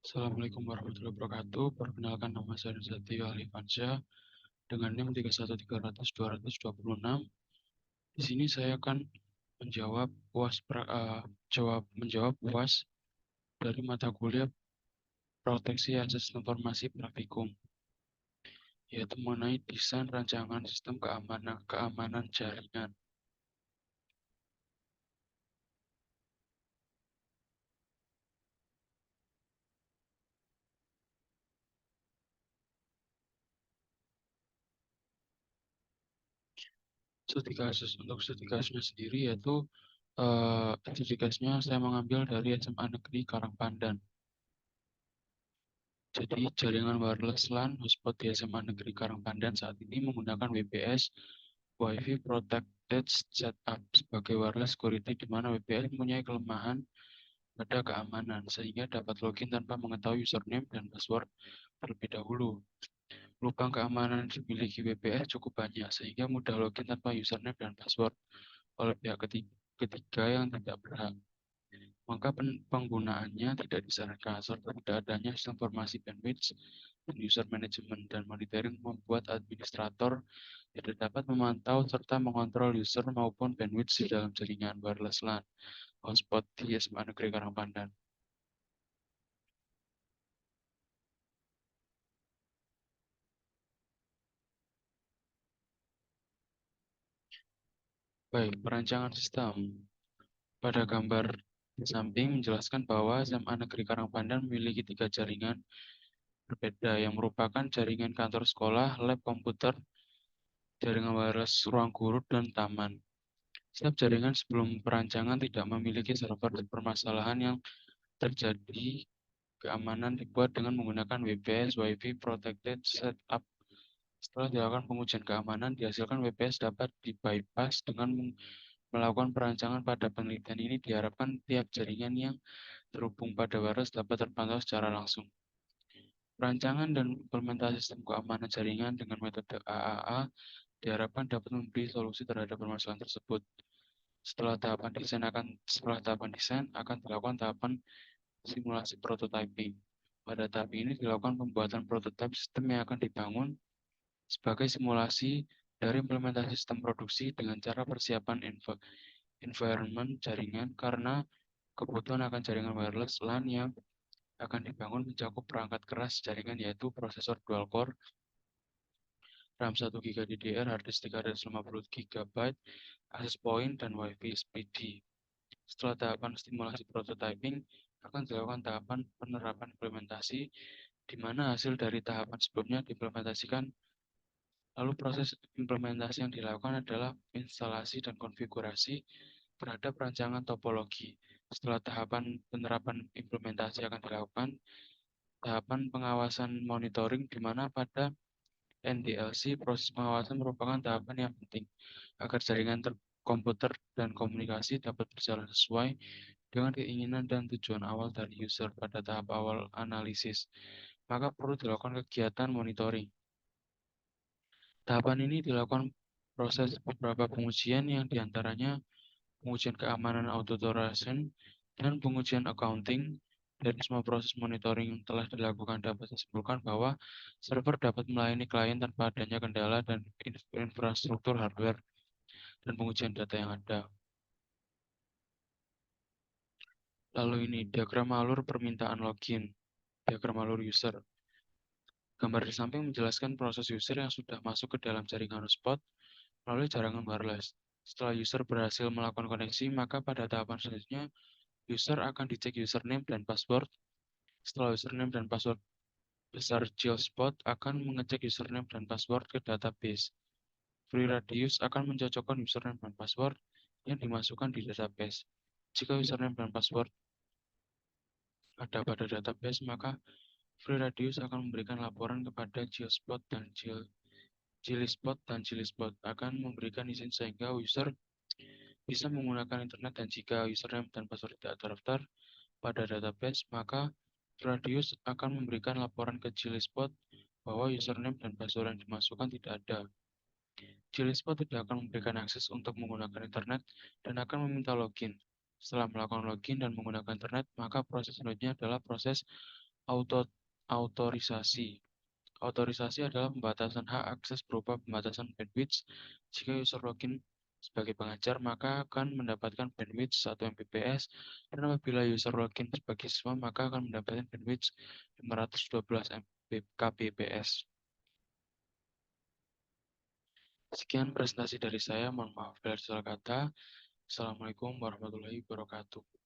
Assalamualaikum warahmatullahi wabarakatuh. Perkenalkan, nama saya Rizati Alifansyah dengan NIM 31300-226. Di sini saya akan menjawab UAS dari mata kuliah Proteksi Akses Informasi Praktikum, yaitu mengenai desain rancangan sistem keamanan jaringan. Untuk studi kasusnya sendiri yaitu studi kasusnya saya mengambil dari SMA Negeri Karangpandan. Jadi jaringan wireless LAN hotspot di SMA Negeri Karangpandan saat ini menggunakan WPS Wi-Fi Protected Setup sebagai wireless security, di mana WPS mempunyai kelemahan pada keamanan sehingga dapat login tanpa mengetahui username dan password terlebih dahulu. Lubang keamanan yang dimiliki WPS cukup banyak sehingga mudah login tanpa username dan password oleh pihak ketiga yang tidak berhak. Maka penggunaannya tidak disarankan serta tidak adanya sistem informasi bandwidth dan user management dan monitoring membuat administrator tidak dapat memantau serta mengontrol user maupun bandwidth di dalam jaringan wireless LAN hotspot di SMA Negeri Karangpandan. Baik, perancangan sistem. Pada gambar di samping menjelaskan bahwa SMA Negeri Karangpandan memiliki 3 jaringan berbeda yang merupakan jaringan kantor sekolah, lab komputer, jaringan wireless ruang guru, dan taman. Setiap jaringan sebelum perancangan tidak memiliki server, dan permasalahan yang terjadi keamanan dibuat dengan menggunakan WPS Wi-Fi Protected Setup. Setelah dilakukan pengujian keamanan, dihasilkan WPS dapat dibypass dengan melakukan perancangan. Pada penelitian ini diharapkan tiap jaringan yang terhubung pada wireless dapat terpantau secara langsung. Perancangan dan implementasi sistem keamanan jaringan dengan metode AAA diharapkan dapat memberi solusi terhadap permasalahan tersebut. Setelah tahapan desain akan dilakukan tahapan simulasi prototyping. Pada tahap ini dilakukan pembuatan prototipe sistem yang akan dibangun sebagai simulasi dari implementasi sistem produksi dengan cara persiapan environment jaringan, karena kebutuhan akan jaringan wireless LAN yang akan dibangun mencakup perangkat keras jaringan yaitu prosesor dual core, RAM 1 GB DDR, hard disk 350 GB, access point, dan Wi-Fi SPD. Setelah tahapan stimulasi prototyping, akan dilakukan tahapan penerapan implementasi, di mana hasil dari tahapan sebelumnya diimplementasikan. Lalu proses implementasi yang dilakukan adalah instalasi dan konfigurasi terhadap rancangan topologi. Setelah tahapan penerapan implementasi akan dilakukan tahapan pengawasan monitoring, di mana pada NDLC proses pengawasan merupakan tahapan yang penting agar jaringan komputer dan komunikasi dapat berjalan sesuai dengan keinginan dan tujuan awal dari user. Pada tahap awal analisis, maka perlu dilakukan kegiatan monitoring. Tahapan ini dilakukan proses beberapa pengujian yang diantaranya pengujian keamanan authorization dan pengujian accounting. Dari semua proses monitoring yang telah dilakukan dapat disimpulkan bahwa server dapat melayani klien tanpa adanya kendala dan infrastruktur hardware dan pengujian data yang ada. Lalu ini diagram alur permintaan login, diagram alur user. Gambar di samping menjelaskan proses user yang sudah masuk ke dalam jaringan hotspot melalui jaringan wireless. Setelah user berhasil melakukan koneksi, maka pada tahapan selanjutnya user akan dicek username dan password. Setelah username dan password besar, Geospot akan mengecek username dan password ke database. FreeRadius akan mencocokkan username dan password yang dimasukkan di database. Jika username dan password ada pada database, maka FreeRadius akan memberikan laporan kepada Geospot dan Gilispot akan memberikan izin sehingga user bisa menggunakan internet. Dan jika username dan password tidak terdaftar pada database, maka Radius akan memberikan laporan ke Gilispot bahwa username dan password yang dimasukkan tidak ada. Gilispot tidak akan memberikan akses untuk menggunakan internet dan akan meminta login. Setelah melakukan login dan menggunakan internet, maka proses selanjutnya adalah proses Auto Autorisasi. Autorisasi adalah pembatasan hak akses berupa pembatasan bandwidth. Jika user login sebagai pengajar, maka akan mendapatkan bandwidth 1 Mbps, dan apabila user login sebagai siswa, maka akan mendapatkan bandwidth 512 kbps. Sekian presentasi dari saya. Mohon maaf bila salah kata. Assalamualaikum warahmatullahi wabarakatuh.